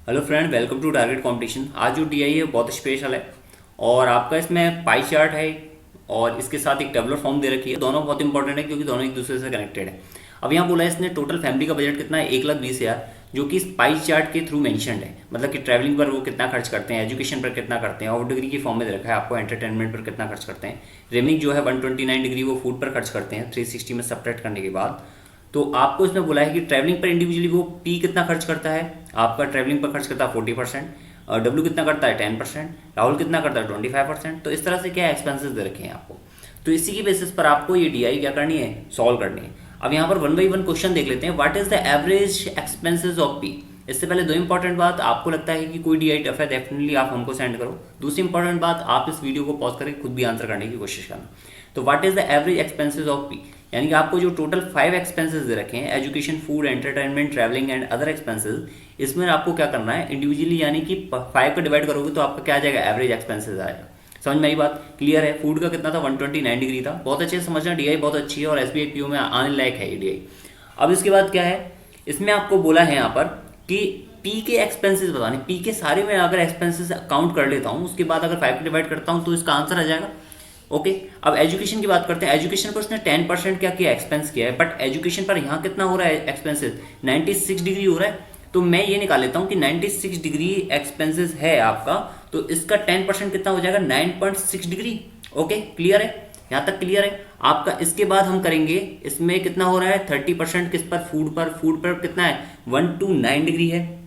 Hello friend, welcome to target competition. आज जो TI है बहुत स्पेशल है और आपका इसमें पाई चार्ट है और इसके साथ एक टेबलर फॉर्म दे रखी है। दोनों बहुत इंपॉर्टेंट है क्योंकि दोनों एक दूसरे से कनेक्टेड है। अब यहाँ बोला है इसने टोटल फैमिली का बजट कितना है, 1,20,000, जो कि इस पाई चार्ट के थ्रू मेंशन्ड है। मतलब कि ट्रैवलिंग पर वो कितना खर्च करते हैं, एजुकेशन पर कितना करते हैं, और डिग्री की फॉर्म में दे रखा है आपको एंटरटेनमेंट पर कितना खर्च करते हैं। रेमिंग जो है 129 डिग्री वो फूड पर खर्च करते हैं 360 में सब्ट्रैक्ट करने के बाद। तो आपको इसमें बोला है कि ट्रैवलिंग पर इंडिविजुअली वो पी कितना खर्च करता है। आपका ट्रैवलिंग पर खर्च करता है 40%, और डब्ल्यू कितना करता है 10%, राहुल कितना करता है 25%। तो इस तरह से क्या एक्सपेंसेस दे रखे हैं आपको। तो इसी की बेसिस पर आपको ये डीआई क्या करनी है, सॉल्व करनी है। अब यहाँ पर 1 बाई 1 क्वेश्चन देख लेते हैं। What is the average expenses of P. इससे पहले दो इंपॉर्टेंट बात, आपको लगता है कि कोई डीआई टफ है, डेफिनेटली आप हमको सेंड करो। दूसरी इंपॉर्टेंट बात, आप इस वीडियो को पॉज करके खुद भी आंसर करने की कोशिश करना। तो what is the average expenses of P, यानी कि आपको जो टोटल 5 एक्सपेंसेस दे रखे हैं, education, food, entertainment, travelling and other expenses, इसमें आपको क्या करना है, इंडिविजुअली यानी कि 5 को डिवाइड करोगे तो आपका क्या आ जाएगा, एवरेज एक्सपेंसेस आएगा। समझ में आई बात, क्लियर है। फूड का कितना था, 129 डिग्री था। बहुत अच्छे से समझना, डीआई बहुत अच्छी है और एसबीआई पीओ में आने लायक है ये डीआई। अब इसके बाद क्या है, इसमें आपको बोला है यहाँ पर कि पी के एक्सपेंसेस बताने। पी के सारे में अगर एक्सपेंसेस काउंट कर लेता हूँ, उसके बाद अगर 5 को डिवाइड करता हूँ तो इसका आंसर आ जाएगा। ओके, अब एजुकेशन की बात करते हैं। एजुकेशन पर उसने 10% क्या किया, एक्सपेंस किया है। बट एजुकेशन पर यहाँ कितना हो रहा है एक्सपेंसेस, 96 डिग्री हो रहा है। तो मैं ये निकाल लेता हूँ कि 96 डिग्री एक्सपेंसेस है आपका, तो इसका 10% कितना हो जाएगा, 9.6 डिग्री। ओके, क्लियर है, यहाँ तक क्लियर है आपका। इसके बाद हम करेंगे, इसमें कितना हो रहा है, 30% किस पर, फूड पर। फूड पर कितना है, 129 डिग्री है।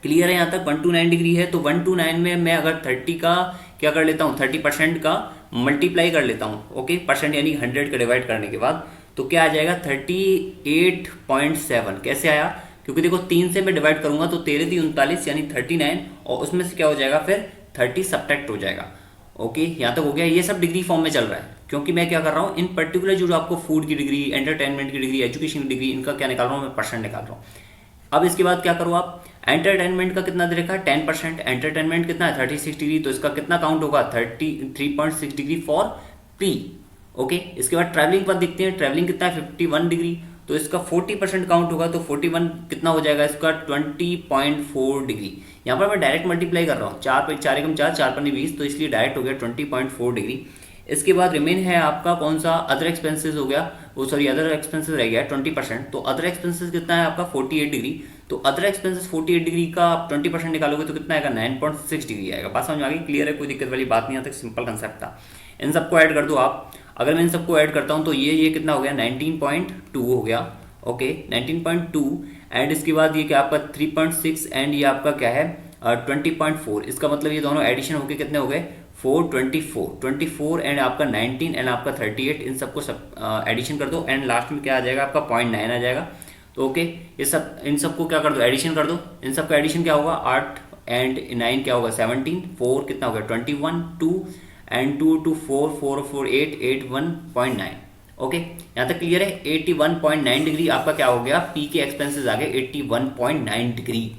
क्लियर है यहाँ तक, 129 डिग्री है। तो 129 में मैं अगर 30 का क्या कर लेता हूँ, 30% का मल्टीप्लाई कर लेता हूँ। ओके, परसेंट यानी 100 का डिवाइड करने के बाद तो क्या आ जाएगा, 38.7। कैसे आया, क्योंकि देखो 3 से मैं डिवाइड करूंगा तो 13 × 39 यानी 39, और उसमें से क्या हो जाएगा फिर 30 सब्ट्रैक्ट हो जाएगा। ओके, यहाँ तक हो गया। ये सब डिग्री फॉर्म में चल रहा है क्योंकि मैं क्या कर रहा हूँ, इन पर्टिकुलर जो आपको फूड की डिग्री, एंटरटेनमेंट की डिग्री, एजुकेशन की डिग्री, इनका क्या निकाल रहा हूँ मैं, परसेंट निकाल रहा हूँ। अब इसके बाद क्या करो आप, एंटरटेनमेंट का कितना दे रखा है, 10%। एंटरटेनमेंट कितना है, 36 डिग्री, तो इसका कितना काउंट होगा, 33.6 डिग्री फॉर पी। ओके, इसके बाद ट्रैवलिंग पर देखते हैं। ट्रैवलिंग कितना है, 51 डिग्री, तो इसका 40% काउंट होगा। तो 41 कितना हो जाएगा इसका, 20.4 डिग्री। यहाँ पर मैं डायरेक्ट मल्टीप्लाई कर रहा हूँ, 4 पर 4 एकम 4, 4 पर 20, तो इसलिए डायरेक्ट हो गया 20.4 डिग्री। इसके बाद रिमेन है आपका कौन सा, अदर एक्सपेंसेस हो गया, वो सॉरी अदर एक्सपेंसेस रह गया 20%। तो अदर एक्सपेंसेस कितना है आपका, 48 डिग्री। तो अदर एक्सपेंसेस 48 डिग्री का आप 20% निकालोगे तो कितना आएगा, 9.6 डिग्री आएगा। बात समझ में आ गई, क्लियर है, कोई दिक्कत वाली बात नहीं, आता सिंपल कंसेप्ट था। इन सबको ऐड कर दो आप। अगर मैं इन सबको ऐड करता हूँ तो ये कितना हो गया, 19.2 हो गया। ओके, 19.2, एंड इसके बाद ये क्या आपका 3.6, एंड ये आपका क्या है 20.4। इसका मतलब ये दोनों एडिशन होके कितने हो गए, 424 एंड आपका 19 एंड आपका 38। इन सबको सब एडिशन कर दो, एंड लास्ट में क्या आ जाएगा आपका 0.9 आ जाएगा। तो ओके, ये सब इन सबको क्या कर दो, एडिशन कर दो। इन सबका एडिशन क्या होगा, 8 एंड 9 क्या होगा, 17, 4 कितना होगा 21, 2 एंड 2 2 4 4 4 8 81.9। ओके, यहाँ तक क्लियर है। 81.9 डिग्री आपका क्या हो गया, पी के एक्सपेंसेस आ गए 81.9 डिग्री।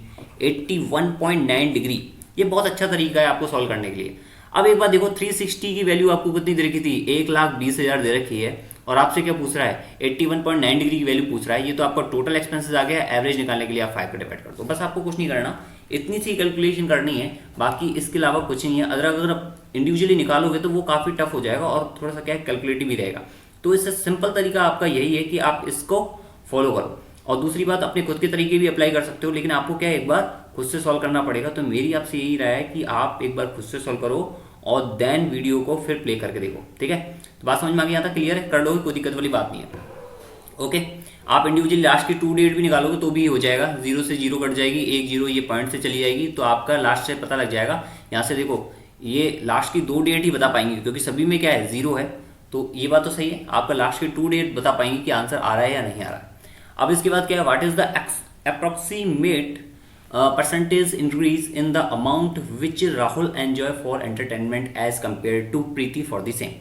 81.9 डिग्री, ये बहुत अच्छा तरीका है आपको सॉल्व करने के लिए। अब एक बात देखो, 360 की वैल्यू आपको कितनी दे रखी थी, 1,20,000 दे रखी है, और आपसे क्या पूछ रहा है, 81.9 डिग्री की वैल्यू पूछ रहा है। ये तो आपका टोटल एक्सपेंसेस आ गया। एवरेज निकालने के लिए आप 5 को डिवाइड कर दो, बस आपको कुछ नहीं करना, इतनी सी कैलकुलेशन करनी है, बाकी इसके अलावा कुछ नहीं है। अगर आप इंडिविजुअली निकालोगे तो वो काफ़ी टफ हो जाएगा और थोड़ा सा क्या है, कैलकुलेटिव भी रहेगा। तो इससे सिंपल तरीका आपका यही है कि आप इसको फॉलो करो। और दूसरी बात, अपने खुद के तरीके भी अप्लाई कर सकते हो, लेकिन आपको क्या है, एक बार खुद से सॉल्व करना पड़ेगा। तो मेरी आपसे यही राय है कि आप एक बार खुद से सॉल्व करो और देन वीडियो को फिर प्ले करके देखो, ठीक है। तो बात समझ में आ गई, यहाँ तक क्लियर है, कर लोगे, कोई दिक्कत वाली बात नहीं है। ओके, आप इंडिविजुअली लास्ट की 2 डेट भी निकालोगे तो भी हो जाएगा, 0 से 0 कट जाएगी, 1 0 ये पॉइंट से चली जाएगी, तो आपका लास्ट से पता लग जाएगा। यहाँ से देखो, ये लास्ट की 2 डेट ही बता पाएंगे क्योंकि सभी में क्या है, 0 है। तो ये बात तो सही है, आपका लास्ट की 2 डेट बता पाएंगे कि आंसर आ रहा है या नहीं आ रहा है। अब इसके बाद क्या है, what is the approximate percentage increase in the amount which Rahul enjoy for entertainment as compared to Preeti for the same।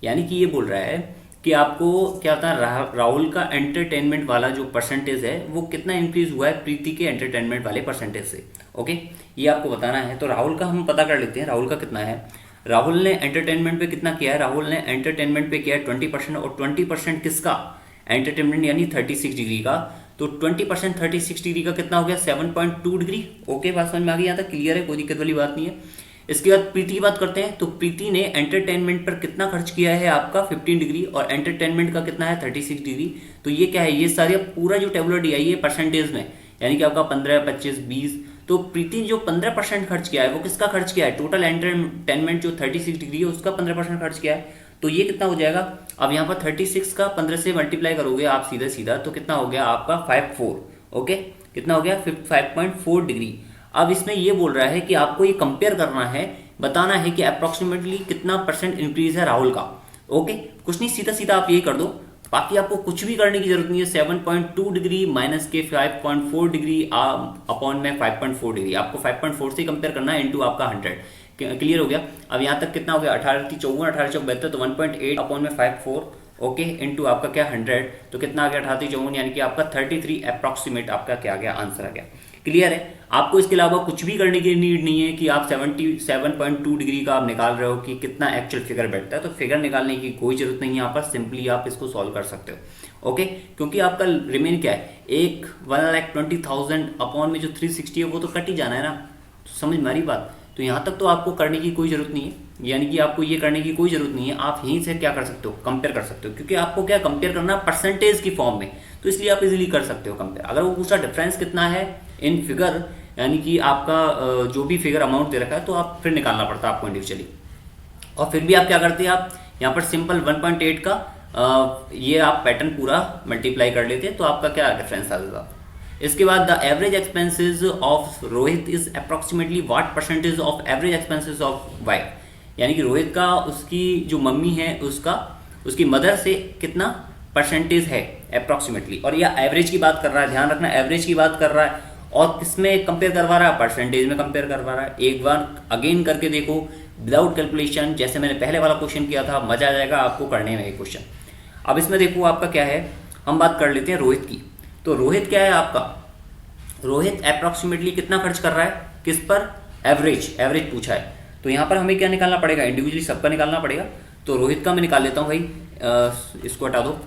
यानी कि ये बोल रहा है कि आपको क्या होता है, राहुल का एंटरटेनमेंट वाला जो परसेंटेज है वो कितना इंक्रीज हुआ है प्रीति के एंटरटेनमेंट वाले परसेंटेज से। ओके, ये आपको बताना है। तो राहुल का हम पता कर लेते हैं, राहुल का कितना है। राहुल ने एंटरटेनमेंट पे कितना किया है, राहुल ने एंटरटेनमेंट पे किया है 20%, और 20% किसका, एंटरटेनमेंट यानी 36 डिग्री का। तो 20% 36 डिग्री का कितना हो गया 7.2 डिग्री। ओके, बात समझ में आ गई, यहाँ तक क्लियर है, कोई दिक्कत वाली बात नहीं है। इसके बाद प्रीति की बात करते हैं। तो प्रीति ने एंटरटेनमेंट पर कितना खर्च किया है आपका 15 डिग्री, और एंटरटेनमेंट का कितना है 36 डिग्री। तो ये क्या है, ये सारे पूरा जो टेबुलर डी आई है परसेंटेज में, यानी कि आपका 15, 25, 20। तो प्रीति ने जो 15% खर्च किया है वो किसका खर्च किया है, टोटल एंटरटेनमेंट जो 36 डिग्री है उसका 15% खर्च किया है। तो ये कितना हो जाएगा, अब यहाँ पर 36 का 15 से मल्टीप्लाई करोगे आप सीधा सीधा, तो कितना हो गया आपका 54। ओके, कितना हो गया 5.4 डिग्री। अब इसमें ये बोल रहा है कि आपको ये कंपेयर करना है, बताना है कि अप्रोक्सीमेटली कितना परसेंट इंक्रीज है राहुल का। ओके, कुछ नहीं, सीधा सीधा आप ये कर दो, बाकी आपको कुछ भी करने की जरूरत नहीं है। 7.2 डिग्री माइनस के 5.4 डिग्री अपॉन में 5.4 डिग्री, आपको 5.4 से कंपेयर करना है इनटू आपका 100। क्लियर हो गया। अब यहाँ तक कितना हो गया 18×3=54, 18×4=72, तो 1.8 अपॉन में 54 ओके इनटू आपका क्या 100, तो कितना आ गया 18×3=54, यानी कि आपका 33 अप्रॉक्सीमेट आपका क्या आ गया आंसर आ गया। क्लियर है, आपको इसके अलावा कुछ भी करने की नीड नहीं है कि आप 77.2 डिग्री का आप निकाल रहे हो कि कितना एक्चुअल फिगर बैठता है, तो फिगर निकालने की कोई जरूरत नहीं है यहाँ पर, सिंपली आप इसको सॉल्व कर सकते हो। ओके, क्योंकि आपका रिमेन क्या है, 1,20,000 अपॉन में जो 360 है वो तो कट ही जाना है ना, तो समझ में आ रही बात। तो यहाँ तक तो आपको करने की कोई जरूरत नहीं है, यानी कि आपको ये करने की कोई जरूरत नहीं है, आप यहीं से क्या कर सकते हो, कंपेयर कर सकते हो, क्योंकि आपको क्या कंपेयर करना परसेंटेज की फॉर्म में, तो इसलिए आप इजीली कर सकते हो कंपेयर। अगर वो पूछा डिफरेंस कितना है इन फिगर, यानी कि आपका जो भी फिगर अमाउंट दे रखा है, तो आप फिर निकालना पड़ता है आपको इंडिविजुअली, और फिर भी आप क्या करते हैं, आप यहाँ पर सिंपल 1.8 का ये आप पैटर्न पूरा मल्टीप्लाई कर लेते हैं, तो आपका क्या डिफरेंस आ जाएगा। इसके बाद the average expenses of Rohit is approximately what percentage of average expenses of wife, यानी कि रोहित का उसकी जो मम्मी है उसका उसकी मदर से कितना परसेंटेज है अप्रोक्सीमेटली, और यह एवरेज की बात कर रहा है, ध्यान रखना एवरेज की बात कर रहा है, और किसमें कंपेयर करवा रहा है, परसेंटेज में कंपेयर करवा रहा है। एक बार अगेन करके देखो विदाउट कैलकुलेशन, जैसे मैंने पहले वाला क्वेश्चन किया था, मजा आ जाएगा आपको करने में ये क्वेश्चन। अब इसमें देखो आपका क्या है, हम बात कर लेते हैं रोहित की। तो रोहित क्या है आपका, रोहित अप्रोक्सीमेटली कितना खर्च कर रहा है किस पर, एवरेज, एवरेज पूछा है, तो यहाँ पर हमें क्या निकालना पड़ेगा, इंडिविजुअली सबका निकालना पड़ेगा। तो रोहित का मैं निकाल लेता हूँ भाई, इसको हटा दो,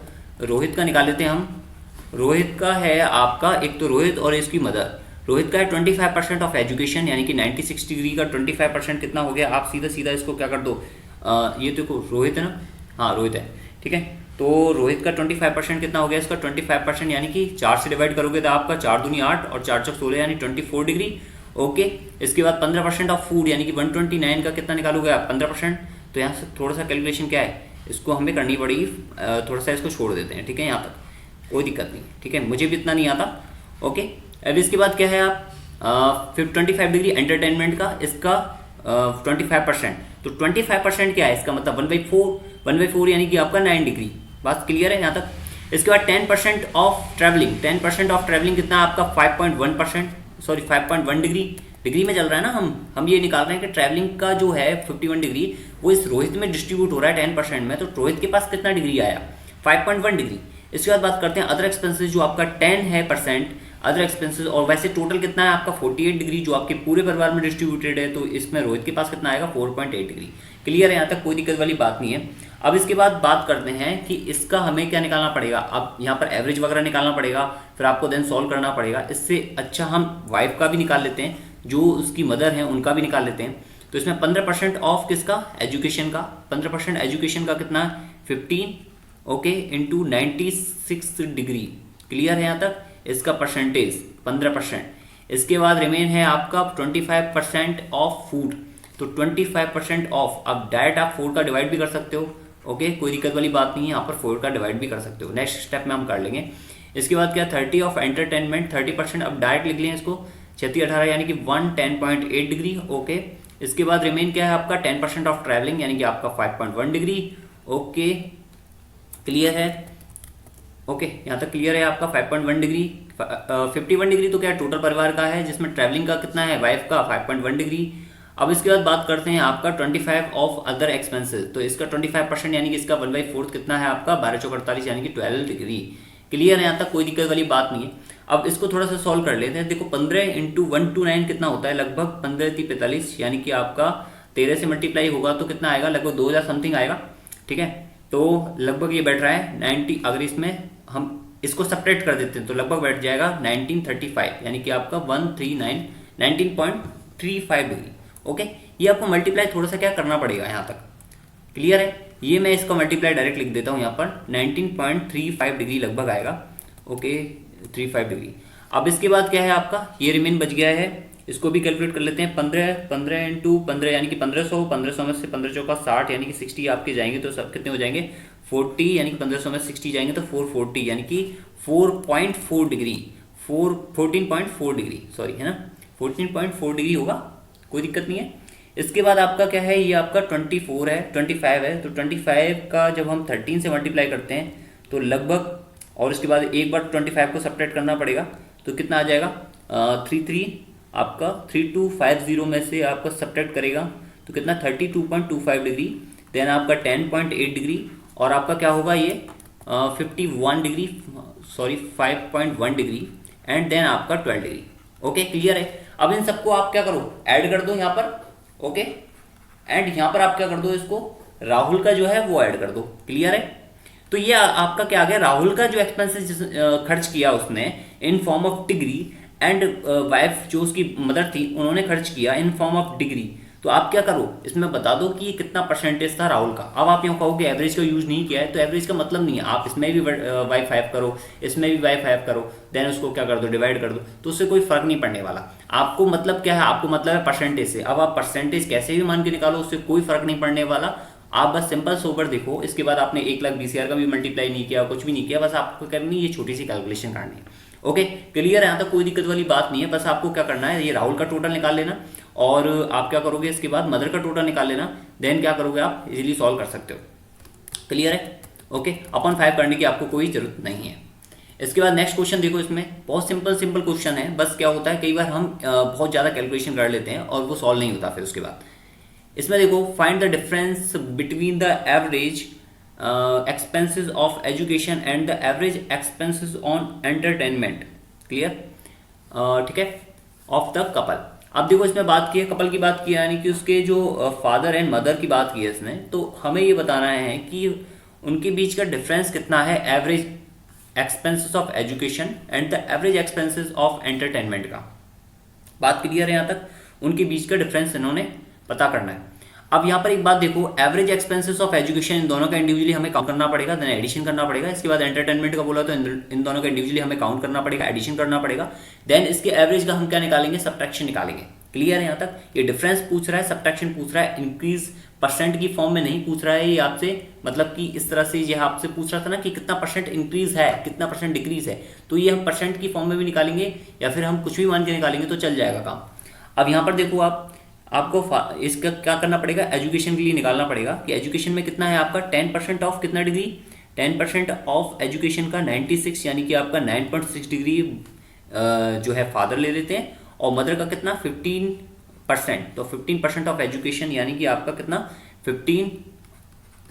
रोहित का निकाल लेते हैं हम। रोहित का है आपका, एक तो रोहित और इसकी मदर, रोहित का है 25% ऑफ एजुकेशन, यानी कि 96 डिग्री का 25% कितना हो गया, आप सीधा सीधा इसको क्या कर दो, ये देखो रोहित है ना, हाँ रोहित है, ठीक है। तो रोहित का 25% कितना हो गया, इसका 25% यानी कि 4 से डिवाइड करोगे तो आपका 4 दूनी 8 और 4 चौक 16 यानी 24 डिग्री। ओके, इसके बाद 15% ऑफ फूड, यानी कि 129 का कितना निकालोगे आप 15%। तो यहाँ से थोड़ा सा कैलकुलेशन क्या है, इसको हमें करनी पड़ेगी, थोड़ा सा इसको छोड़ देते हैं, ठीक है, यहाँ तक कोई दिक्कत नहीं, ठीक है, मुझे भी इतना नहीं आता। ओके, अब इसके बाद क्या है आप 25 डिग्री एंटरटेनमेंट का, इसका 25%, तो 25% क्या है इसका मतलब 1/4 यानी कि आपका 9 डिग्री। बात क्लियर है यहाँ तक। इसके बाद 10% ऑफ ट्रैवलिंग, 10% ऑफ ट्रैवलिंग कितना आपका 5.1%, सॉरी 5.1 डिग्री, डिग्री में चल रहा है ना, हम ये निकाल रहे हैं कि ट्रैवलिंग का जो है 51 डिग्री वो इस रोहित में डिस्ट्रीब्यूट हो रहा है 10% में, तो रोहित के पास कितना डिग्री आया 5.1 डिग्री। इसके बाद बात करते हैं अदर एक्सपेंसेस, जो आपका 10 है परसेंट अदर एक्सपेंसेस, और वैसे टोटल कितना है आपका 48 डिग्री जो आपके पूरे परिवार में डिस्ट्रीब्यूटेड है, तो इसमें रोहित के पास कितना आएगा 4.8 डिग्री। क्लियर है यहाँ तक, कोई दिक्कत वाली बात नहीं है। अब इसके बाद बात करते हैं कि इसका हमें क्या निकालना पड़ेगा, अब यहाँ पर एवरेज वगैरह निकालना पड़ेगा, फिर आपको देन सॉल्व करना पड़ेगा। इससे अच्छा हम वाइफ का भी निकाल लेते हैं, जो उसकी मदर है उनका भी निकाल लेते हैं। तो इसमें 15% ऑफ किसका, एजुकेशन का, 15% एजुकेशन का कितना 15 ओके इंटू 96 डिग्री। क्लियर है यहाँ तक, इसका परसेंटेज 15%। इसके बाद रिमेन है आपका 25% ऑफ फूड, तो 25% ऑफ, अब डायरेक्ट आप 4 का डिवाइड भी कर सकते हो, ओके कोई दिक्कत वाली बात नहीं है, यहाँ पर 4 का डिवाइड भी कर सकते हो, नेक्स्ट स्टेप में हम कर लेंगे। इसके बाद क्या 30 ऑफ एंटरटेनमेंट, 30%, अब डायरेक्ट लिख लें इसको 36-18 यानी कि 110.8 डिग्री। ओके, इसके बाद रिमेन क्या है आपका 10% ऑफ ट्रैवलिंग यानी कि आपका 5.1 डिग्री। ओके क्लियर है, ओके यहाँ तक क्लियर है आपका 5.1 डिग्री। 51 डिग्री तो क्या टोटल परिवार का है, जिसमें ट्रैवलिंग का कितना है वाइफ का 5.1 डिग्री। अब इसके बाद बात करते हैं आपका 25 ऑफ अदर एक्सपेंसेस, तो इसका 25% यानी कि इसका 1/4 कितना है आपका 12×4 यानी कि 12 डिग्री। क्लियर है यहाँ तक, कोई दिक्कत वाली बात नहीं है। अब इसको थोड़ा सा सॉल्व कर लेते हैं। देखो 15 इंटू 129 कितना होता है, लगभग 15×3=45 यानी कि आपका 13 से मल्टीप्लाई होगा तो कितना आएगा, लगभग 2000 समथिंग आएगा। ठीक है, तो लगभग ये बैठ रहा है 90। अगर इसमें हम इसको सब्ट्रैक्ट कर देते हैं तो लगभग बैठ जाएगा 1935, यानी कि आपका 19.35 डिग्री। ओके, ये आपको मल्टीप्लाई थोड़ा सा क्या करना पड़ेगा यहाँ तक, क्लियर है। ये मैं इसका मल्टीप्लाई डायरेक्ट लिख देता हूँ यहाँ पर, 19.35 डिग्री लगभग आएगा। Okay, 35 degree. अब इसके बाद क्या है आपका, ये रिमेन बच गया है, इसको भी कैलकुलेट कर लेते हैं। 15 इंटू 15 यानी कि 1500 में से 15 चौका 60 यानी कि 60 आपके जाएंगे तो सब कितने हो जाएंगे 40, यानी कि 1500 में 60 जाएंगे तो 440 यानी कि 4.4 डिग्री 14.4 डिग्री सॉरी है ना, 14.4 डिग्री होगा, कोई दिक्कत नहीं है। इसके बाद आपका क्या है, ये आपका 24 है 25 है, तो 25 का जब हम 13 से मल्टीप्लाई करते हैं तो लगभग, और इसके बाद एक बार 25 को सब्ट्रैक्ट करना पड़ेगा तो कितना आ जाएगा 33 आपका 3250 में से आपका सब्ट्रैक्ट करेगा तो कितना 32.25 डिग्री, देन आपका 10.8 डिग्री, और आपका क्या होगा ये 51 degree sorry 5.1 degree, and then आपका 12 डिग्री। ओके, क्लियर है। अब इन सबको आप क्या करो, ऐड कर दो यहाँ पर। ओके, एंड यहाँ पर आप क्या कर दो, इसको राहुल का जो है वो ऐड कर दो, क्लियर है। तो ये आपका क्या आ गया, राहुल का जो एक्सपेंसेस खर्च किया उसने in form of degree, and wife जो उसकी मदर थी उन्होंने खर्च किया इन फॉर्म ऑफ डिग्री। तो आप क्या करो, इसमें बता दो कि कितना परसेंटेज था राहुल का। अब आप यूँ कहोगे एवरेज का यूज नहीं किया है, तो एवरेज का मतलब नहीं है, आप इसमें भी y5 करो, इसमें भी y5 करो, देन उसको क्या कर दो, डिवाइड कर दो, तो उससे कोई फर्क नहीं पड़ने वाला। आपको मतलब क्या है, आपको मतलब है परसेंटेज से। अब आप परसेंटेज कैसे भी मान के निकालो, उससे कोई फर्क नहीं पड़ने वाला। आप बस सिंपल सोबर देखो, इसके बाद आपने 1,20,000 का भी मल्टीप्लाई नहीं किया, कुछ भी नहीं किया, बस आपको करनी ये छोटी सी कैलकुलेशन करनी है। ओके, क्लियर है, यहाँ तक कोई दिक्कत वाली बात नहीं है। बस आपको क्या करना है, ये राहुल का टोटल निकाल लेना, और आप क्या करोगे इसके बाद मदर का टोटल निकाल लेना, देन क्या करोगे आप इजीली सॉल्व कर सकते हो, क्लियर है। ओके, अपन 5 करने की आपको कोई जरूरत नहीं है। इसके बाद नेक्स्ट क्वेश्चन देखो, इसमें बहुत सिंपल क्वेश्चन है। बस क्या होता है, कई बार हम बहुत ज़्यादा कैलकुलेशन कर लेते हैं और वो सॉल्व नहीं होता। फिर उसके बाद इसमें देखो, find the difference between the average expenses of education and the average expenses on entertainment, clear, ठीक है, ऑफ द कपल। अब देखो, इसमें बात की है कपल की, बात की है यानी कि उसके जो फादर एंड मदर की बात की है इसने, तो हमें ये बताना है कि उनके बीच का डिफरेंस कितना है average expenses of education and the average expenses of entertainment का। बात क्लियर है यहाँ तक, उनके बीच का डिफरेंस इन्होंने पता करना है। अब यहाँ पर एक बात देखो, average expenses of education in दोनों का इंडिविजुअली हमें काउंट करना पड़ेगा, देन एडिशन करना पड़ेगा। इसके बाद एंटरटेनमेंट का बोला तो इन दोनों का इंडिविजुअली हमें काउंट करना पड़ेगा, एडिशन करना पड़ेगा, देन इसके एवरेज का हम क्या निकालेंगे, सब्ट्रैक्शन निकालेंगे। क्लियर है यहाँ तक, ये डिफरेंस पूछ रहा है, सब्ट्रैक्शन पूछ रहा है, इंक्रीज परसेंट की फॉर्म में नहीं पूछ रहा है ये आपसे, मतलब कि इस तरह से ये आपसे पूछ रहा था ना कि कितना परसेंट इंक्रीज है, कितना परसेंट डिक्रीज है, तो ये हम परसेंट की फॉर्म में भी निकालेंगे या फिर हम कुछ भी मान के निकालेंगे तो चल जाएगा काम। अब यहाँ पर देखो, आपको इसका क्या करना पड़ेगा, एजुकेशन के लिए निकालना पड़ेगा कि एजुकेशन में कितना है आपका 10% ऑफ कितना डिग्री, 10% ऑफ एजुकेशन का 96 यानी कि आपका 9.6 डिग्री जो है फादर ले लेते हैं, और मदर का कितना 15%, तो 15% ऑफ एजुकेशन यानी कि आपका कितना 15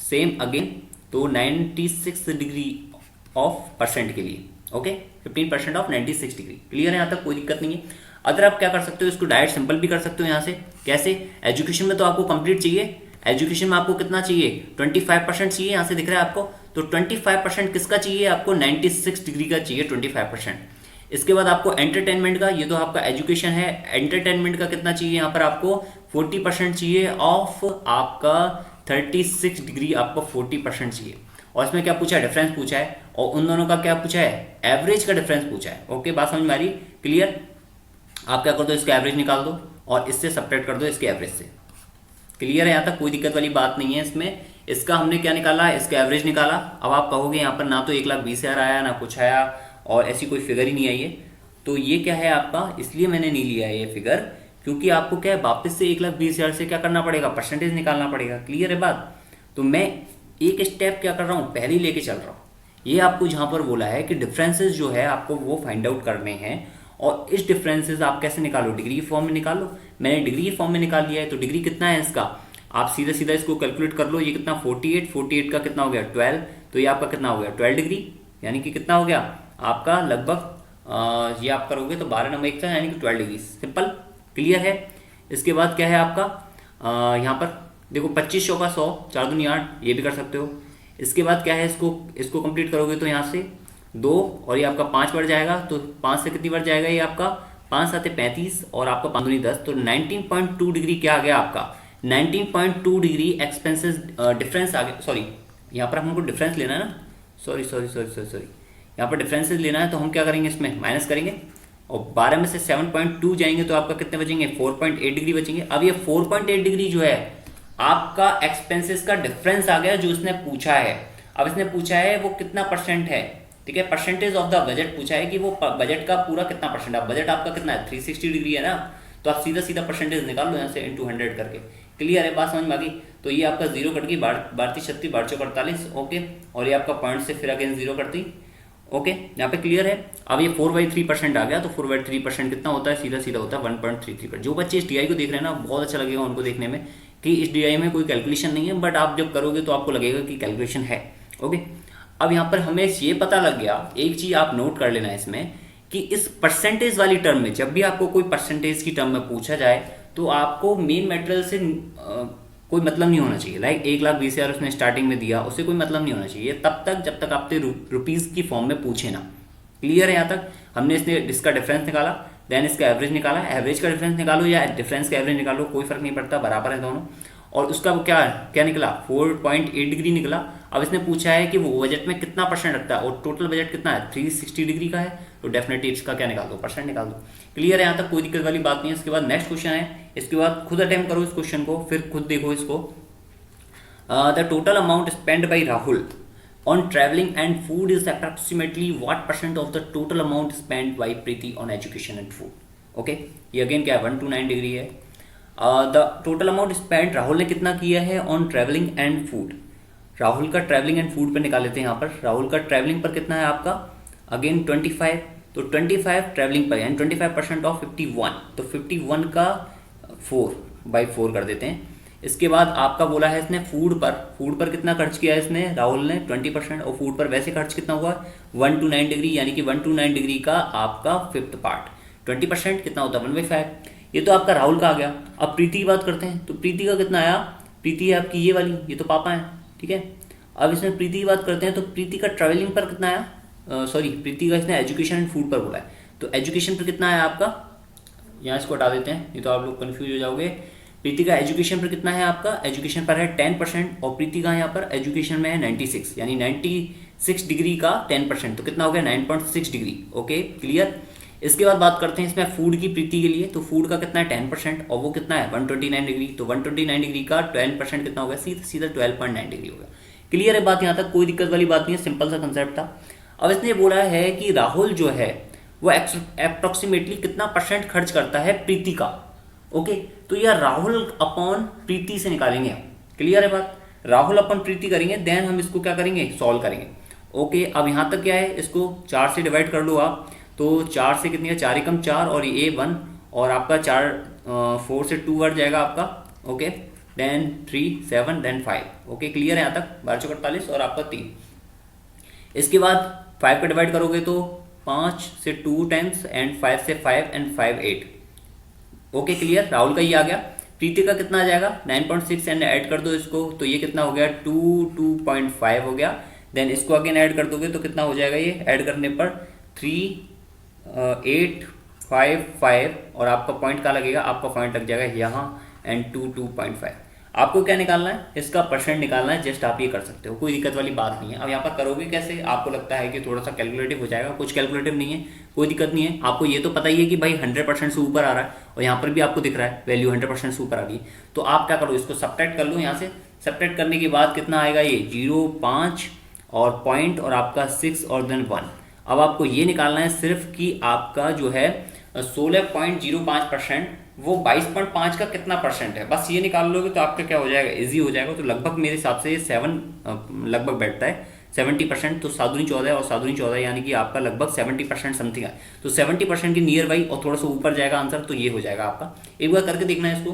सेम अगेन, तो 96 डिग्री ऑफ परसेंट के लिए। ओके, 15% ऑफ 96 डिग्री, क्लियर है यहाँ तक, कोई दिक्कत नहीं है। अगर आप क्या कर सकते हो, इसको डायरेक्ट सिंपल भी कर सकते हो यहाँ से। कैसे, एजुकेशन में तो आपको कंप्लीट चाहिए, एजुकेशन में आपको कितना चाहिए 25% चाहिए, यहाँ से दिख रहा है आपको, तो 25% किसका चाहिए आपको 96 डिग्री का चाहिए 25%। इसके बाद आपको एंटरटेनमेंट का, ये तो आपका एजुकेशन है, एंटरटेनमेंट का कितना चाहिए यहाँ पर आपको 40% चाहिए ऑफ आपका 36 डिग्री, आपको 40% चाहिए। और इसमें क्या पूछा है, डिफरेंस पूछा है, और उन दोनों का क्या पूछा है, एवरेज का डिफरेंस पूछा है। ओके, बात समझ में आ रही, क्लियर। आप क्या कर दो, इसका एवरेज निकाल दो और इससे सब्ट्रैक्ट कर दो इसके एवरेज से, क्लियर है यहाँ तक, कोई दिक्कत वाली बात नहीं है इसमें। इसका हमने क्या निकाला, इसका एवरेज निकाला। अब आप कहोगे यहाँ पर ना तो 1,20,000 आया ना कुछ आया, और ऐसी कोई फिगर ही नहीं आई है, तो ये क्या है आपका, इसलिए मैंने नहीं लिया है ये फिगर, क्योंकि आपको क्या है वापस से 1,20,000 से क्या करना पड़ेगा, परसेंटेज निकालना पड़ेगा, क्लियर है बात। तो मैं एक स्टेप क्या कर रहा हूँ, पहले ही लेके चल रहा हूँ। ये आपको जहाँ पर बोला है कि डिफरेंसेस जो है आपको वो फाइंड आउट करने हैं, और इस डिफरेंसेस आप कैसे निकालो, डिग्री फॉर्म में निकालो। मैंने डिग्री फॉर्म में निकाल लिया है, तो डिग्री कितना है इसका, आप सीधा सीधा इसको कैलकुलेट कर लो। ये कितना 48 का कितना हो गया 12, तो ये आपका कितना हो गया 12 डिग्री, यानी कि कितना हो गया आपका लगभग ये आप करोगे तो 12 नंबर 1 था, यानी कि 12 डिग्री, सिंपल, क्लियर है। इसके बाद क्या है आपका यहाँ पर देखो 25 का 100, 4 दूनी 8, ये भी कर सकते हो। इसके बाद क्या है, इसको कंप्लीट करोगे तो यहाँ से 2 और ये आपका 5 बढ़ जाएगा, तो 5 से कितनी बढ़ जाएगा ये आपका 5 7 35 और आपका 5 दूनी 10, तो 19.2 डिग्री क्या आ गया आपका 19.2 डिग्री एक्सपेंसेस डिफरेंस आ गया। सॉरी यहाँ पर हमको डिफरेंस लेना है ना, sorry sorry sorry sorry sorry यहाँ पर डिफरेंसेस लेना है, तो हम क्या करेंगे इसमें माइनस करेंगे और 12 में से 7.2 जाएंगे तो आपका कितने बचेंगे 4.8 डिग्री बचेंगे। अब ये 4.8 डिग्री जो है आपका एक्सपेंसेस का डिफरेंस आ गया जो इसने पूछा है। अब इसने पूछा है वो कितना परसेंट है, ठीक है, परसेंटेज ऑफ द बजट पूछा है कि वो बजट का पूरा कितना परसेंट है। बजट आपका कितना है 360 डिग्री है ना, तो आप सीधा सीधा परसेंटेज निकाल लो यहाँ से इंटू 100 करके। क्लियर है बात समझ में आ गई। तो ये आपका जीरो कट गई, 32 36 12 चौक 48, ओके, और ये आपका पॉइंट से फिर अगेन जीरो कटती, ओके, यहाँ पे क्लियर है। अब ये 4/3% आ गया, तो 4/3% कितना होता है, सीधा सीधा होता है 1.33%। जो बच्चे इस DI को देख रहे हैं ना बहुत अच्छा लगेगा उनको देखने में कि इस DI में कोई कैलकुलेशन नहीं है, बट आप जब करोगे तो आपको लगेगा कि कैलकुलेशन है, ओके। अब यहाँ पर हमें ये पता लग गया, एक चीज आप नोट कर लेना इसमें कि इस परसेंटेज वाली टर्म में जब भी आपको कोई परसेंटेज की टर्म में पूछा जाए तो आपको मेन मेटेरियल से कोई मतलब नहीं होना चाहिए। लाइक 1,20,000 उसने स्टार्टिंग में दिया, उससे कोई मतलब नहीं होना चाहिए तब तक जब तक आपसे रुपीज की फॉर्म में पूछे ना। क्लियर है यहाँ तक। हमने इसका डिफरेंस निकाला, देन इसका एवरेज निकाला, एवरेज का डिफरेंस निकालो या डिफरेंस का एवरेज निकालो कोई फर्क नहीं पड़ता, बराबर है दोनों। और उसका वो क्या क्या निकला 4.8 डिग्री निकला। अब इसने पूछा है कि वो बजट में कितना परसेंट रखता है और टोटल बजट कितना है 360 डिग्री का है, तो डेफिनेटली इसका क्या निकाल दो परसेंट निकाल दो। क्लियर है यहाँ तक, कोई दिक्कत वाली बात नहीं है। इसके बाद नेक्स्ट क्वेश्चन है, इसके बाद खुद अटेम्प्ट करो इस क्वेश्चन को, फिर खुद देखो इसको। The total amount spend by Rahul on traveling and food is approximately what percent of the total amount spent by Preeti on education and food? Okay, ये अगेन क्या है 129 डिग्री है। The total amount spend Rahul ने कितना किया है on travelling and food. Rahul का travelling and food पे निकाल लेते हैं यहाँ पर। राहुल का ट्रैवलिंग पर कितना है आपका अगेन 25, तो 25 ट्रैवलिंग पर यानी 25% ऑफ 51, तो 51 का 4/4 कर देते हैं। इसके बाद आपका बोला है इसने फूड पर कितना खर्च किया है इसने राहुल ने 20%, और फूड पर वैसे खर्च कितना हुआ 129 डिग्री, यानी कि 129 डिग्री का आपका फिफ्थ पार्ट 20% कितना होता है 1/5। ये तो आपका राहुल का आ गया। अब प्रीति की बात करते हैं, तो प्रीति का कितना आया, प्रीति है आपकी ये वाली, ये तो पापा है, ठीक है। अब इसमें प्रीति की बात करते हैं, तो प्रीति का ट्रैवलिंग पर कितना आया, सॉरी प्रीति का इसने एजुकेशन एंड फूड पर बोला है, तो एजुकेशन पर कितना आया आपका, यहाँ इसको हटा देते हैं नहीं तो आप लोग कन्फ्यूज हो जाओगे। प्रीति का एजुकेशन पर कितना है आपका, एजुकेशन पर है 10%, और प्रीति का यहाँ पर एजुकेशन में है 96, यानी 96 डिग्री का 10%, तो कितना हो गया 9.6 डिग्री, ओके क्लियर। इसके बाद बात करते हैं इसमें फूड की प्रीति के लिए, तो फूड का कितना है 10% और वो कितना है 129 डिग्री, तो 129 डिग्री का 10% कितना होगा सीधा सीधा 12.9 डिग्री होगा। क्लियर है बात यहाँ तक, कोई दिक्कत वाली बात नहीं है, सिंपल सा कंसेप्ट था। अब इसने बोला है कि राहुल जो है वो अप्रोक्सीमेटली कितना परसेंट खर्च करता है प्रीति का, ओके। तो यह राहुल अपॉन प्रीति से निकालेंगे। क्लियर है बात, राहुल अपॉन प्रीति करेंगे, देन हम इसको क्या करेंगे सॉल्व करेंगे, ओके। अब यहाँ तक क्या है, इसको 4 से डिवाइड कर लो आप, तो 4 से कितनी है 4 एकम 4 और ये 1 और आपका 4 से 2 बढ़ जाएगा आपका, okay, then 3 7 then 5, okay clear है यहाँ तक 12 चौक 48 और आपका 3। इसके बाद 5 का डिवाइड करोगे तो 5 से 2 टाइम्स एंड 5 से 5 एंड 5 8, ओके क्लियर। राहुल का ये आ गया। प्रीति का कितना आ जाएगा 9.6 एंड ऐड कर दो इसको, तो ये कितना हो गया 2.5 हो गया। देन इसको अगेन ऐड कर दोगे तो कितना हो जाएगा, ये ऐड करने पर 3.855 और आपका पॉइंट का लगेगा, आपका पॉइंट लग जाएगा यहाँ एंड 2.5। आपको क्या निकालना है, इसका परसेंट निकालना है, जस्ट आप ये कर सकते हो, कोई दिक्कत वाली बात नहीं है। अब यहाँ पर करोगे कैसे, आपको लगता है कि थोड़ा सा कैलकुलेटिव हो जाएगा, कुछ कैलकुलेटिव नहीं है, कोई दिक्कत नहीं है। आपको ये तो पता ही है कि भाई 100% से ऊपर आ रहा है और यहाँ पर भी आपको दिख रहा है वैल्यू 100% से ऊपर आ रही है, तो आप क्या करो इसको सब्ट्रैक्ट कर लो यहाँ से। सब्ट्रैक्ट करने के बाद कितना आएगा, ये 0 5 और पॉइंट और आपका 6 और देन 1। अब आपको ये निकालना है सिर्फ कि आपका जो है 16.05% वो 22.5 का कितना परसेंट है, बस ये निकाल लोगे तो आपका क्या हो जाएगा इजी हो जाएगा। तो लगभग मेरे हिसाब से 7 लगभग बैठता है 70%, तो 7 दूनी 14 और 7 दूनी 14 यानी कि आपका लगभग 70% समथिंग है, तो 70% की नियर बाई और थोड़ा सा ऊपर जाएगा आंसर, तो ये हो जाएगा आपका। एक बार करके देखना है इसको,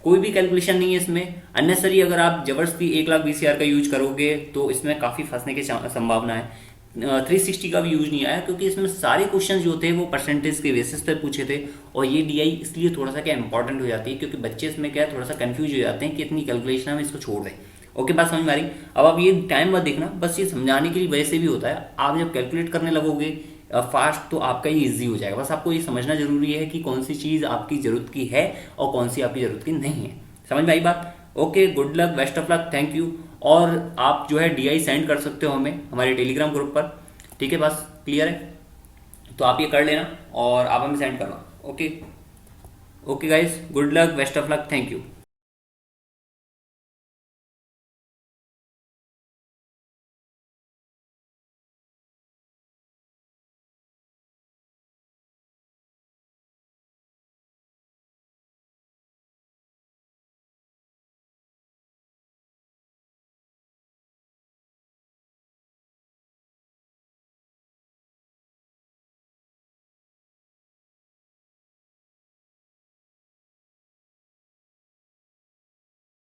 कोई भी कैलकुलेशन नहीं है इसमें अननेसरी। अगर आप जबरदस्ती 1,20,000 का यूज करोगे तो इसमें काफ़ी फंसने की संभावना है। 360 का भी यूज नहीं आया क्योंकि इसमें सारे क्वेश्चन जो थे वो परसेंटेज के बेसिस पे पूछे थे, और ये DI इसलिए थोड़ा सा क्या इंपॉर्टेंट हो जाती है क्योंकि बच्चे इसमें क्या थोड़ा सा कंफ्यूज हो जाते हैं कि इतनी कैलकुलेशन हम इसको छोड़ दें, ओके, बात समझ में आ रही। अब आप ये टाइम मत देखना, बस ये समझाने की वजह से भी होता है। आप जब कैलकुलेट करने लगोगे फास्ट तो आपका ये ईजी हो जाएगा। बस आपको ये समझना जरूरी है कि कौन सी चीज़ आपकी ज़रूरत की है और कौन सी आपकी ज़रूरत की नहीं है। समझ में आई बात? Okay, good luck, best of luck, thank you. और आप जो है डीआई सेंड कर सकते हो हमें हमारे टेलीग्राम ग्रुप पर, ठीक है? बस क्लियर है, तो आप ये कर लेना और आप हमें सेंड करना। Okay, okay guys, good luck, best of luck, thank you.